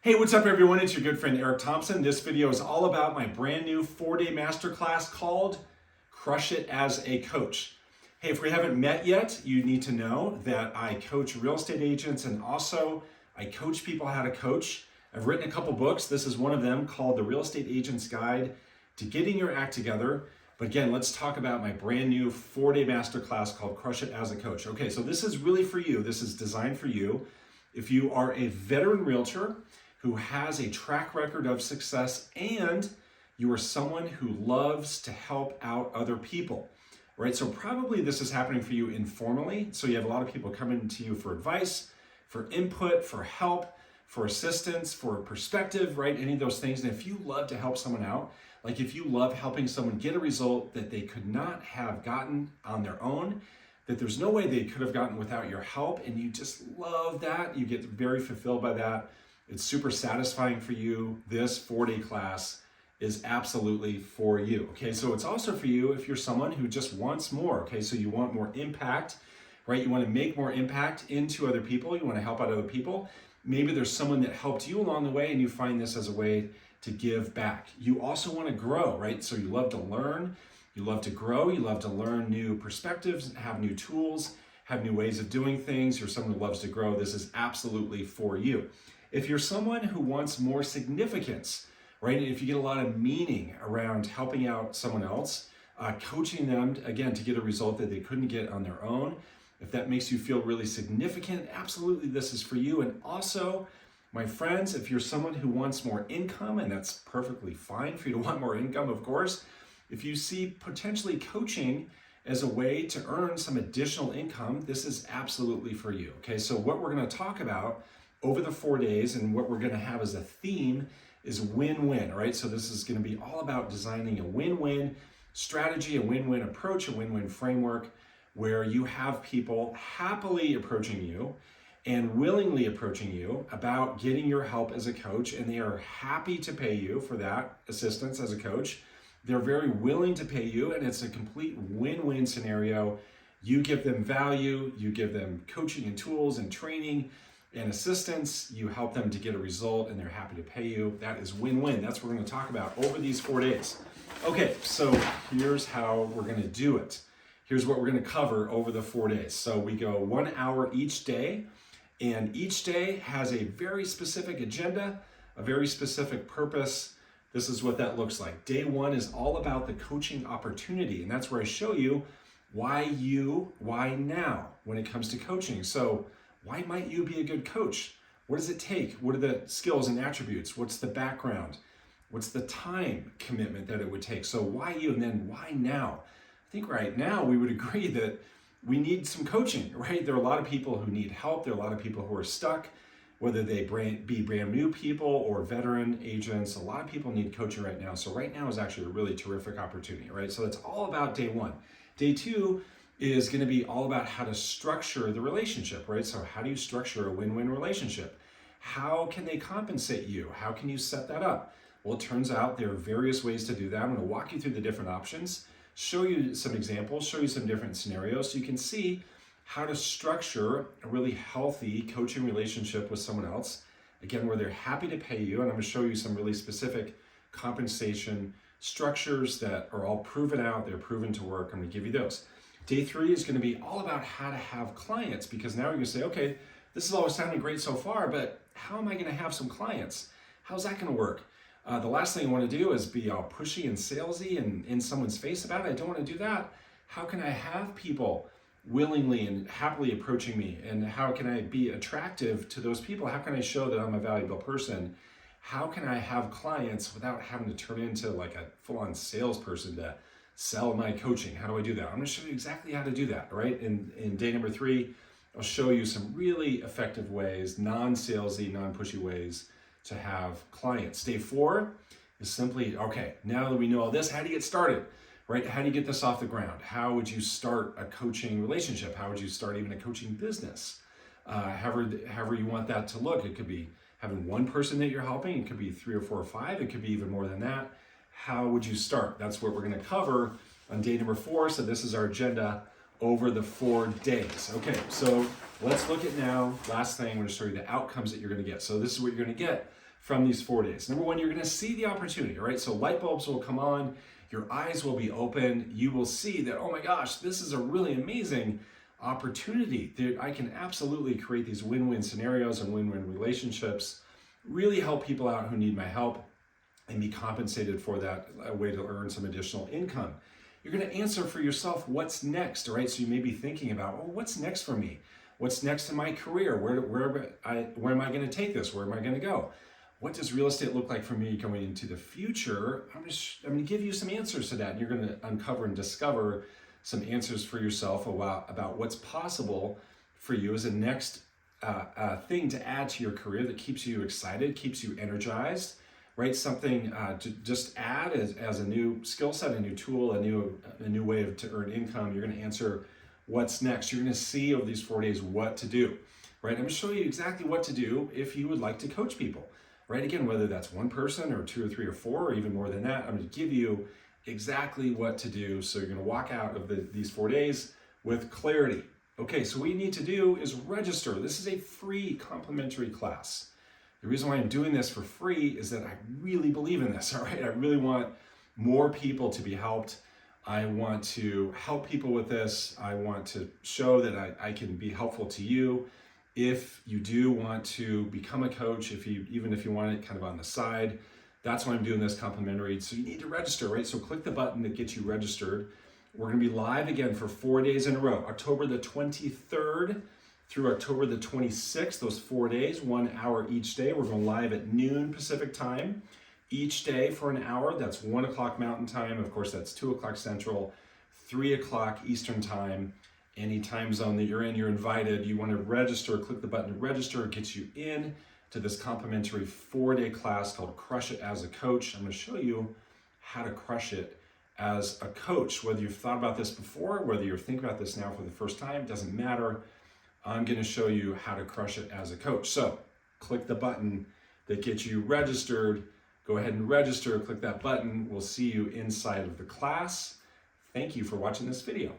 Hey, what's up everyone? It's your good friend Eric Thompson. This video is all about my brand new 4-day masterclass called Crush It as a Coach. Hey, if we haven't met yet, you need to know that I coach real estate agents and also I coach people how to coach. I've written a couple books. This is one of them called The Real Estate Agent's Guide to Getting Your Act Together. But again, let's talk about my brand new 4-day masterclass called Crush It as a Coach. Okay, so this is really for you. This is designed for you. If you are a veteran realtor who has a track record of success and you are someone who loves to help out other people, right? So probably this is happening for you informally. So you have a lot of people coming to you for advice, for input, for help, for assistance, for perspective, right? Any of those things. And if you love to help someone out, like if you love helping someone get a result that they could not have gotten on their own, that there's no way they could have gotten without your help, and you just love that, you get very fulfilled by that, it's super satisfying for you, this 4-day class is absolutely for you. Okay, so it's also for you if you're someone who just wants more. Okay, so you want more impact, right? You want to make more impact into other people, you want to help out other people. Maybe there's someone that helped you along the way and you find this as a way to give back. You also want to grow, right? So you love to learn, you love to grow, you love to learn new perspectives, have new tools, have new ways of doing things. You're someone who loves to grow. This is absolutely for you. If you're someone who wants more significance, right? If you get a lot of meaning around helping out someone else, coaching them, again, to get a result that they couldn't get on their own, if that makes you feel really significant, absolutely this is for you. And also, my friends, if you're someone who wants more income, and that's perfectly fine for you to want more income, of course, if you see potentially coaching as a way to earn some additional income, this is absolutely for you. Okay, so what we're going to talk about over the 4 days and what we're going to have as a theme is win-win, right? So this is going to be all about designing a win-win strategy, a win-win approach, a win-win framework where you have people happily approaching you and willingly approaching you about getting your help as a coach, and they are happy to pay you for that assistance as a coach. They're very willing to pay you, and it's a complete win-win scenario. You give them value, you give them coaching and tools and training and assistance, you help them to get a result, and they're happy to pay you. That is win-win. That's what we're going to talk about over these 4 days. Okay, so here's how we're going to do it. Here's what we're going to cover over the 4 days. So we go 1 hour each day, and each day has a very specific agenda, a very specific purpose. This is what that looks like. Day 1 is all about the coaching opportunity, and that's where I show you why now when it comes to coaching. So why might you be a good coach? What does it take? What are the skills and attributes? What's the background? What's the time commitment that it would take? So why you, and then why now? I think right now we would agree that we need some coaching, right? There are a lot of people who need help. There are a lot of people who are stuck, whether they be brand new people or veteran agents. A lot of people need coaching right now. So right now is actually a really terrific opportunity, right? So that's all about day 1. Day 2 is going to be all about how to structure the relationship, right? So how do you structure a win-win relationship? How can they compensate you? How can you set that up? Well, it turns out there are various ways to do that. I'm going to walk you through the different options, show you some examples, show you some different scenarios so you can see how to structure a really healthy coaching relationship with someone else, again, where they're happy to pay you. And I'm going to show you some really specific compensation structures that are all proven out, they're proven to work. I'm going to give you those. Day 3 is going to be all about how to have clients, because now you're going to say, okay, this is always sounding great so far, but how am I going to have some clients? How's that going to work? The last thing I want to do is be all pushy and salesy and in someone's face about it. I don't want to do that. How can I have people willingly and happily approaching me? And how can I be attractive to those people? How can I show that I'm a valuable person? How can I have clients without having to turn into like a full-on salesperson to sell my coaching? How do I do that? I'm going to show you exactly how to do that, right? In day number 3, I'll show you some really effective ways, non-salesy, non-pushy ways to have clients. Day 4 is simply, okay, now that we know all this, how do you get started, right? How do you get this off the ground? How would you start a coaching relationship? How would you start even a coaching business? However you want that to look. It could be having one person that you're helping. It could be 3 or 4 or 5. It could be even more than that. How would you start? That's what we're going to cover on day number 4. So this is our agenda over the 4 days. Okay, so let's look at now, last thing, I'm going to show you the outcomes that you're going to get. So this is what you're going to get from these 4 days. Number one, you're going to see the opportunity, right? So light bulbs will come on, your eyes will be open, you will see that, oh my gosh, this is a really amazing opportunity. I can absolutely create these win-win scenarios and win-win relationships, really help people out who need my help, and be compensated for that, a way to earn some additional income. You're going to answer for yourself what's next, right? So you may be thinking about, well, what's next for me? What's next in my career? Where am I going to take this? Where am I going to go? What does real estate look like for me going into the future? I'm going to give you some answers to that. And you're going to uncover and discover some answers for yourself about what's possible for you as a next thing to add to your career that keeps you excited, keeps you energized, right? Something to just add as a new skill set, a new tool, a new way to earn income. You're going to answer what's next. You're going to see over these 4 days what to do, right? I'm going to show you exactly what to do if you would like to coach people, right? Again, whether that's one person or 2 or 3 or 4 or even more than that, I'm going to give you exactly what to do. So you're going to walk out of these 4 days with clarity. Okay, so what you need to do is register. This is a free complimentary class. The reason why I'm doing this for free is that I really believe in this, all right? I really want more people to be helped. I want to help people with this. I want to show that I can be helpful to you. If you do want to become a coach, even if you want it kind of on the side, that's why I'm doing this complimentary. So you need to register, right? So click the button that gets you registered. We're going to be live again for 4 days in a row, October the 23rd through October the 26th, those 4 days, 1 hour each day. We're going live at noon Pacific time each day for an hour. That's 1 o'clock Mountain Time. Of course, that's 2 o'clock Central, 3 o'clock Eastern Time. Any time zone that you're in, you're invited. You want to register, click the button to register. It gets you in to this complimentary 4-day class called Crush It as a Coach. I'm going to show you how to crush it as a coach. Whether you've thought about this before, whether you're thinking about this now for the first time, doesn't matter. I'm going to show you how to crush it as a coach. So click the button that gets you registered. Go ahead and register, click that button. We'll see you inside of the class. Thank you for watching this video.